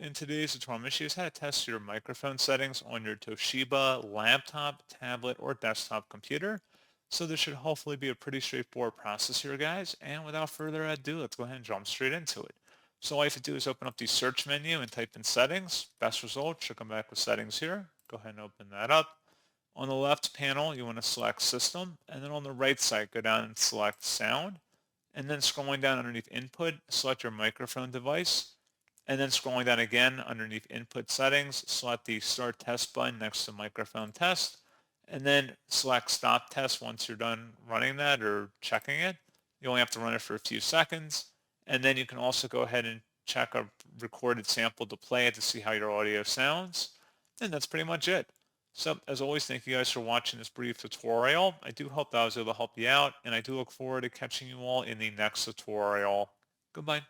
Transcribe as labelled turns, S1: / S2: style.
S1: In today's tutorial, I'm going to show you how to test your microphone settings on your Toshiba laptop, tablet, or desktop computer. So this should hopefully be a pretty straightforward process here, guys. And without further ado, let's go ahead and jump straight into it. So all you have to do is open up the search menu and type in settings. Best result should come back with settings here. Go ahead and open that up. On the left panel, you want to select system. And then on the right side, go down and select sound. And then scrolling down underneath input, select your microphone device. And then scrolling down again underneath input settings, select the start test button next to microphone test, and then select stop test once you're done running that or checking it. You only have to run it for a few seconds. And then you can also go ahead and check a recorded sample to play it to see how your audio sounds. And that's pretty much it. So as always, thank you guys for watching this brief tutorial. I do hope that I was able to help you out, and I do look forward to catching you all in the next tutorial. Goodbye.